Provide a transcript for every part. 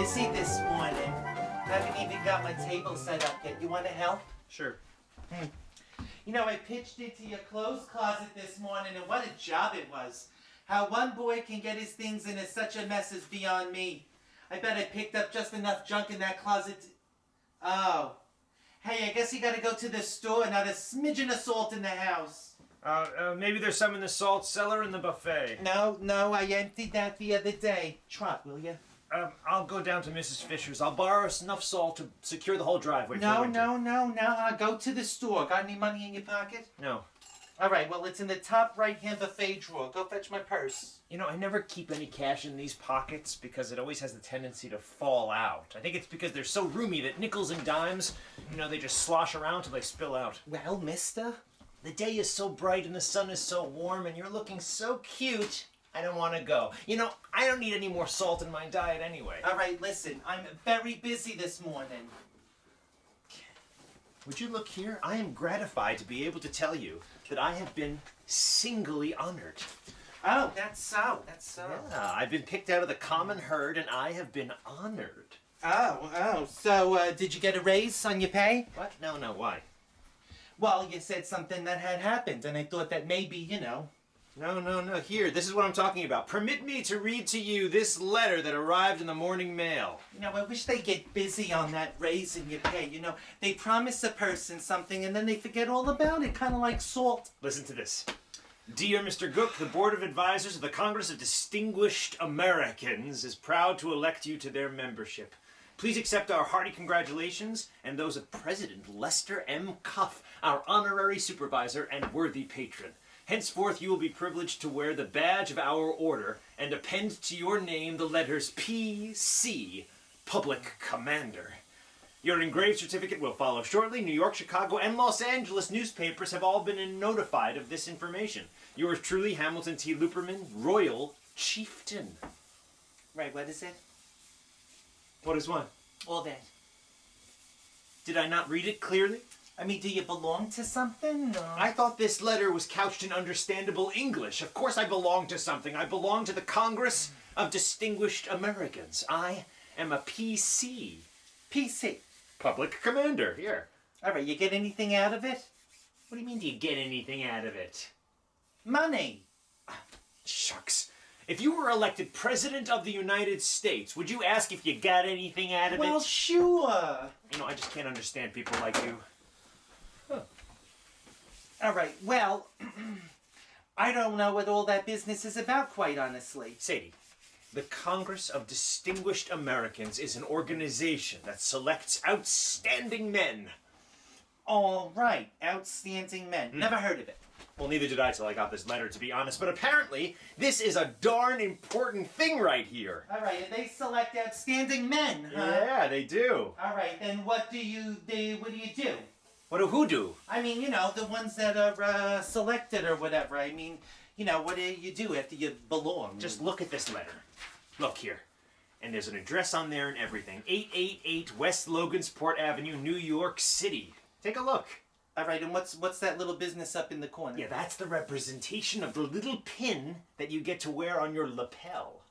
busy this morning. Haven't even got my table set up yet. You want to help? Sure. You know, I pitched into your clothes closet this morning, and what a job it was. How one boy can get his things in such a mess is beyond me. I bet I picked up just enough junk in that closet. Oh. Hey, I guess you gotta go to the store. Not a smidgen of salt in the house. Maybe there's some in the salt cellar in the buffet. No, I emptied that the other day. Trot, will you? I'll go down to Mrs. Fisher's. I'll borrow enough salt to secure the whole driveway for the No. winter. Go to the store. Got any money in your pocket? No. All right, well, it's in the top right-hand buffet drawer. Go fetch my purse. You know, I never keep any cash in these pockets because it always has the tendency to fall out. I think it's because they're so roomy that nickels and dimes, they just slosh around till they spill out. Well, mister? The day is so bright and the sun is so warm and you're looking so cute. I don't want to go. I don't need any more salt in my diet anyway. All right, listen, I'm very busy this morning. Would you look here? I am gratified to be able to tell you that I have been singly honored. Oh, that's so. Yeah, I've been picked out of the common herd and I have been honored. So, did you get a raise on your pay? What? No, why? Well, you said something that had happened, and I thought that maybe, No. Here, this is what I'm talking about. Permit me to read to you this letter that arrived in the morning mail. I wish they'd get busy on that raise in your pay. They promise a person something, and then they forget all about it, kind of like salt. Listen to this. Dear Mr. Gook, the Board of Advisors of the Congress of Distinguished Americans is proud to elect you to their membership. Please accept our hearty congratulations and those of President Lester M. Cuff, our honorary supervisor and worthy patron. Henceforth, you will be privileged to wear the badge of our order and append to your name the letters P.C., Public Commander. Your engraved certificate will follow shortly. New York, Chicago, and Los Angeles newspapers have all been notified of this information. Yours truly, Hamilton T. Luperman, Royal Chieftain. Right, what is it? What is what? All that. Did I not read it clearly? Do you belong to something? Or? I thought this letter was couched in understandable English. Of course I belong to something. I belong to the Congress of Distinguished Americans. I am a PC. PC? Public Commander. Here. All right, you get anything out of it? What do you mean, do you get anything out of it? Money. Shucks. If you were elected President of the United States, would you ask if you got anything out of it? Well, sure. I just can't understand people like you. Huh. All right, well, I don't know what all that business is about, quite honestly. Sadie, the Congress of Distinguished Americans is an organization that selects outstanding men. All right, outstanding men. Never heard of it. Well, neither did I till I got this letter, to be honest. But apparently, this is a darn important thing right here. All right, and they select outstanding men, huh? Yeah, they do. All right, then what do you do? What do who do? The ones that are selected or whatever. What do you do after you belong? Just look at this letter. Look here. And there's an address on there and everything. 888 West Logansport Avenue, New York City. Take a look. All right, and what's that little business up in the corner? Yeah, that's the representation of the little pin that you get to wear on your lapel.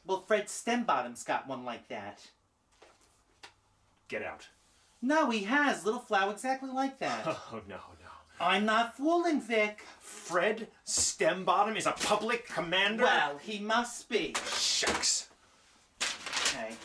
Well, Fred Stembottom's got one like that. Get out. No, he has. Little flower exactly like that. Oh, no. I'm not fooling, Vic. Fred Stembottom is a public commander? Well, he must be. Shucks. Okay.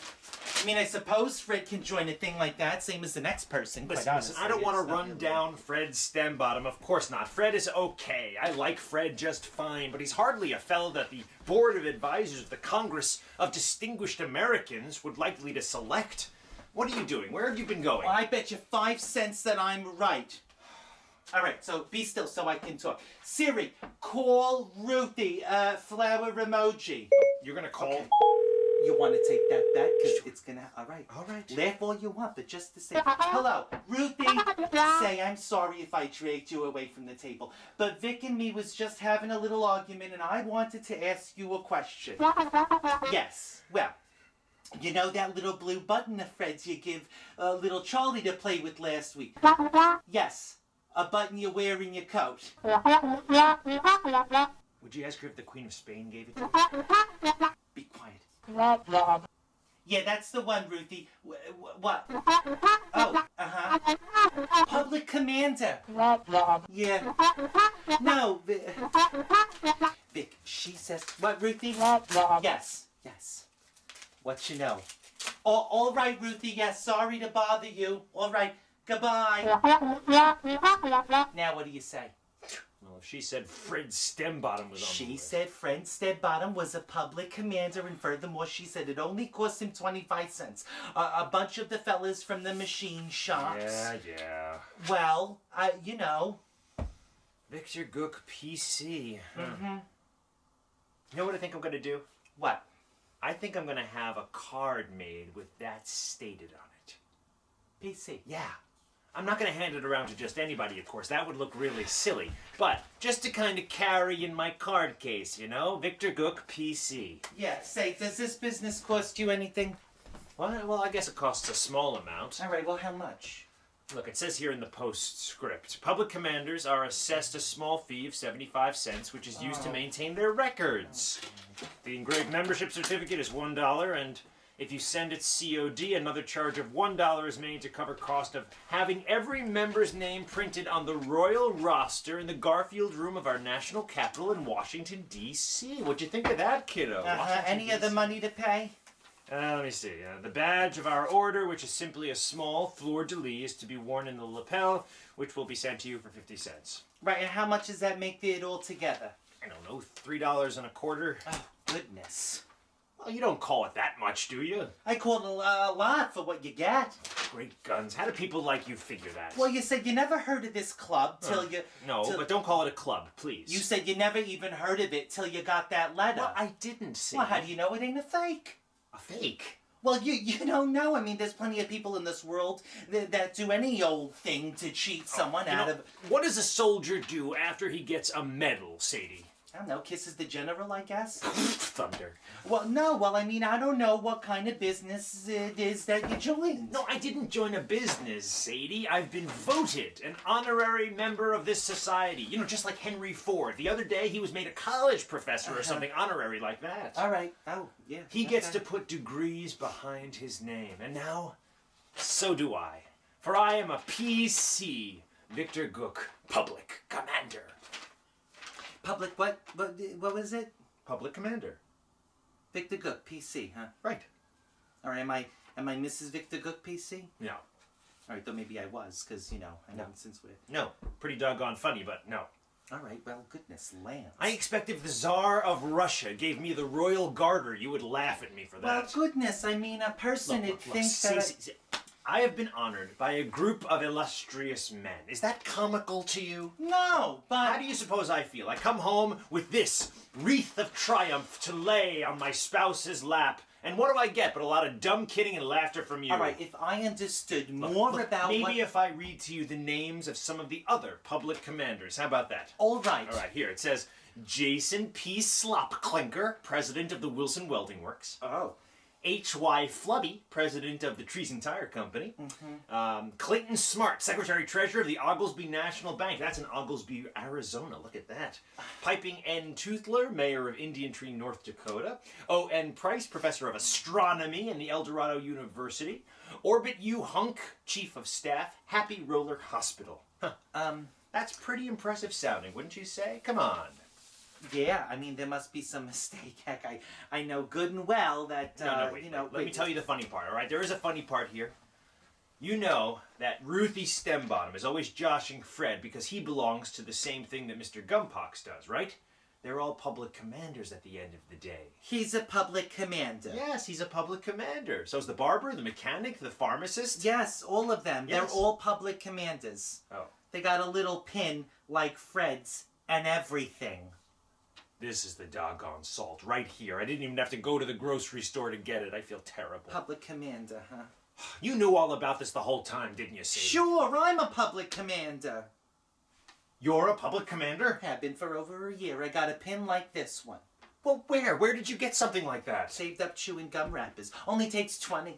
I suppose Fred can join a thing like that, same as the next person. Listen, I don't want to run down Fred Stembottom. Of course not. Fred is okay. I like Fred just fine, but he's hardly a fellow that the Board of Advisors of the Congress of Distinguished Americans would likely to select. What are you doing? Where have you been going? Well, I bet you 5 cents that I'm right. All right, so be still so I can talk. Siri, call Ruthie, flower emoji. You're going to call? Okay. You want to take that bet? Because it's going to... All right. All Laugh all you want, but just to say... Hello, Ruthie. Say, I'm sorry if I dragged you away from the table. But Vic and me was just having a little argument, and I wanted to ask you a question. Yes. Well, you know that little blue button of Fred's you give little Charlie to play with last week? Yes. A button you wear in your coat. Would you ask her if the Queen of Spain gave it to her? Be quiet. Yeah, that's the one, Ruthie. What? Oh, Public commander. Yeah. No, Vic, she says... What, Ruthie? Yes, yes. What you know? All right, Ruthie, yes, sorry to bother you. All right, goodbye. Now what do you say? Well, if she said Fred Stembottom was on the She list. said Fred Stedbottom was a public commander, and furthermore, she said it only cost him 25 cents. A bunch of the fellas from the machine shops. Yeah. Well, you know. Victor Gook, PC. Mm-hmm. You know what I think I'm going to do? What? I think I'm going to have a card made with that stated on it. PC. Yeah. I'm not going to hand it around to just anybody, of course. That would look really silly. But just to kind of carry in my card case, you know? Victor Gook, PC. Yeah, say, does this business cost you anything? Well, I guess it costs a small amount. All right, well, how much? Look, it says here in the postscript, public commanders are assessed a small fee of 75 cents, which is used to maintain their records. The engraved membership certificate is $1, and if you send it COD, another charge of $1 is made to cover cost of having every member's name printed on the royal roster in the Garfield Room of our national capital in Washington, D.C. What'd you think of that, kiddo? Any other money to pay? Let me see. The badge of our order, which is simply a small fleur-de-lis, is to be worn in the lapel, which will be sent to you for 50 cents. Right, and how much does that make it all together? I don't know, $3.25. Oh, goodness. Well, you don't call it that much, do you? I call it a lot for what you get. Great guns. How do people like you figure that? Well, you said you never heard of this club till you... No, but don't call it a club, please. You said you never even heard of it till you got that letter. Well, I didn't say. Well, how do you know it ain't a fake? A fake? Well, you don't know. I mean, there's plenty of people in this world that do any old thing to cheat someone out of... What does a soldier do after he gets a medal, Sadie? I don't know, kisses the general, I guess? Thunder. Well, no, I mean, I don't know what kind of business it is that you joined. No, I didn't join a business, Sadie. I've been voted an honorary member of this society. You know, just like Henry Ford. The other day, he was made a college professor or something honorary like that. All right. Oh, yeah. He gets to put degrees behind his name. And now, so do I. For I am a PC, Victor Gook, Public Commander. Public what? What was it? Public Commander. Victor Gook, PC, huh? Right. All right, am I Mrs. Victor Gook, PC? No. All right, though maybe I was, because, you know, I know since we're... No. Pretty doggone funny, but no. All right, well, goodness lands. I expect if the Tsar of Russia gave me the Royal Garter, you would laugh at me for that. Well, goodness, I mean, a person would think that... See, I have been honored by a group of illustrious men. Is that comical to you? No, but... How do you suppose I feel? I come home with this wreath of triumph to lay on my spouse's lap. And what do I get but a lot of dumb kidding and laughter from you? All right, if I understood more about maybe if I read to you the names of some of the other public commanders. How about that? All right. All right, here it says Jason P. Slopklinker, president of the Wilson Welding Works. Oh. H.Y. Flubby, president of the Treason Tire Company. Clayton Smart, secretary-treasurer of the Oglesby National Bank. That's in Oglesby, Arizona. Look at that. Piping N. Toothler, mayor of Indian Tree, North Dakota. O. N. Price, professor of astronomy in the El Dorado University. Orbit U. Hunk, chief of staff, Happy Roller Hospital. Huh. That's pretty impressive sounding, wouldn't you say? Come on. Yeah, I mean, there must be some mistake. Heck, I know good and well that, Wait, you know... Let me tell you the funny part, all right? There is a funny part here. You know that Ruthie Stembottom is always joshing Fred because he belongs to the same thing that Mr. Gumpox does, right? They're all public commanders at the end of the day. He's a public commander. Yes, he's a public commander. So's the barber, the mechanic, the pharmacist. Yes, all of them. Yes. They're all public commanders. Oh. They got a little pin like Fred's and everything. This is the doggone salt right here. I didn't even have to go to the grocery store to get it. I feel terrible. Public commander, huh? You knew all about this the whole time, didn't you, Sadie? Sure, I'm a public commander. You're a public commander? Have been for over a year. I got a pin like this one. Well, where? Where did you get something like that? Saved up chewing gum wrappers. Only takes 20.